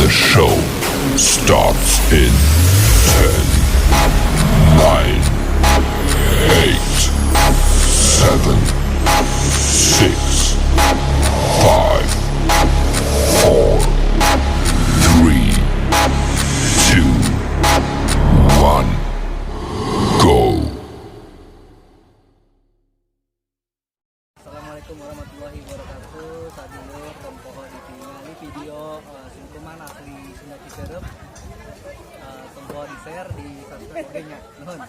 The show starts in 10, 9, 8, 7, 6, 5, 4, 3, 2, 1, go. Assalamualaikum warahmatullahi wabarakatuh. Saat ini tompoho ditinggali video singkuman asli Sunda Cicerep. Tompoho di share di subscribe nya. Nuhun.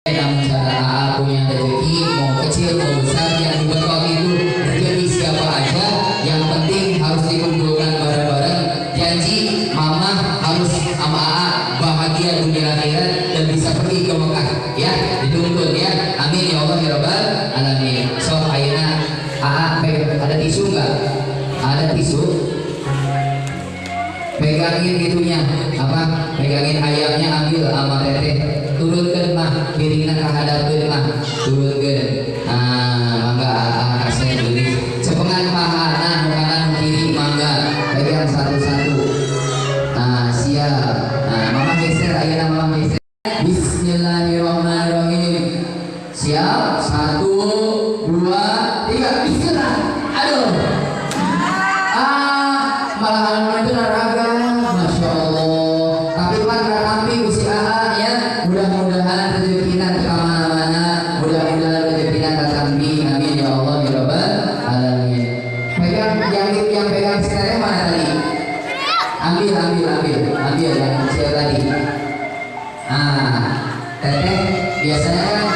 Namun cara punya rezeki mau kecil mau besar yang diberkati itu rezeki siapa aja, yang penting harus dikumpulkan bareng-bareng. Janji mama harus sama AA bahagia dunia akhirat dan bisa pergi ke Mekah ya, dituntut ya, amin ya Allah ya Rabbal alamin. So ayeuna AA ada tisu nggak? Ada tisu, pegangin gitunya apa, pegangin ayamnya, ambil sama teteh, turunkan mah piringna kahadapkeun mah, turunkan. Mangga kasih beli cepengan pahana nu kanan nu kiri, mangga pegang satu-satu. Siap. Mama geser, ayeuna mama geser. Bismillahirrahmanirrahim. Siap, 1, 2, 3, bismillah. Aduh. Malahan itu olahraga, masya Allah. Tapi pan rapi usia ya. Mudah-mudahan rezekinya ke mana-mana. Mudah-mudahan rezekinya tertambi. Amin ya Allah ya Rabbal alamin. Pegang yang pegang sekarang mana tadi? Ambil yang kecil tadi. Teteh biasanya kan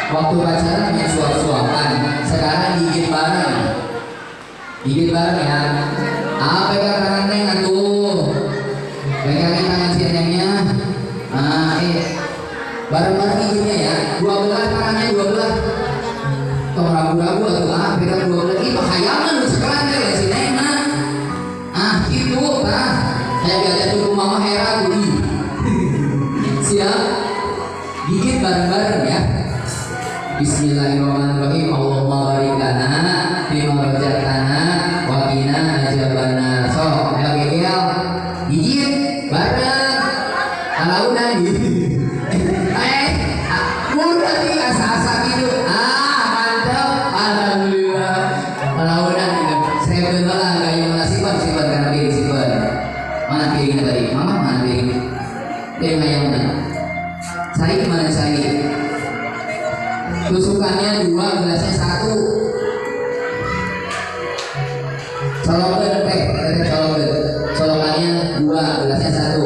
waktu pacaran punya suap-suapan. Sekarang gigit bareng ya. Pegang tangan neng atuh, pegangin tangan si nengnya. Bareng-bareng gigitnya ya, 12 tangannya 12. Tong ragu-ragu atuh, pegang 12. Ih hayaman sekarang ya si neng mah. Gitu tah. Kayak biasa tuh mama heran tuh. Siap, gigit bareng-bareng ya. Bismillahirrahmanirrahim. Allahumma barik lana fima razaqtana wa qina adzabannar. So, ayo gigit bareng. Kalau udah udah nih asa-asa gitu. Mantap. Alhamdulillah. Kalau udah saya bener lah kayak mana simpan karena piring simpan. Mana piringnya tadi? Mama mana piring? Piring ayam mana? Cari kemana cari? Tusukannya 2, gelasnya 1. Colokan teh, colokannya 2, gelasnya 1.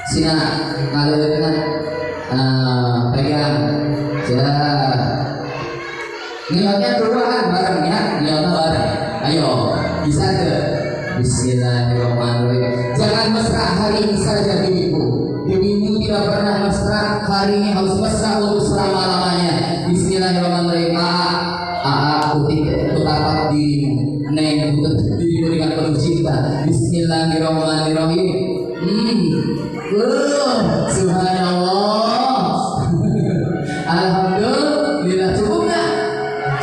Sina ngalirkan, pegang, niatnya keluar bareng ya, niatnya bareng. Ayo, bisa ke? Bismillahirrahmanirrahim. Jangan mesra hari ini saja dirimu tidak pernah mesra, hari ini harus mesra untuk selama-lamanya. Bismillahirrahmanirrahim. Aku tapak dirimu, neng dirimu dengan penuh cinta. Bismillahirrahmanirrahim. Subhanallah. Alhamdulillah, cukup nggak?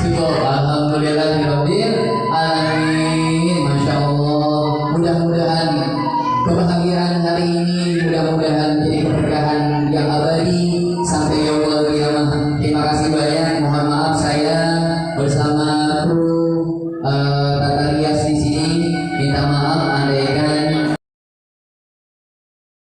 Cukup. Alhamdulillahirabbil alamin. Masya Allah. Mudah-mudahan kebahagiaan hari ini, mudah-mudahan menjadi keberkahan yang abadi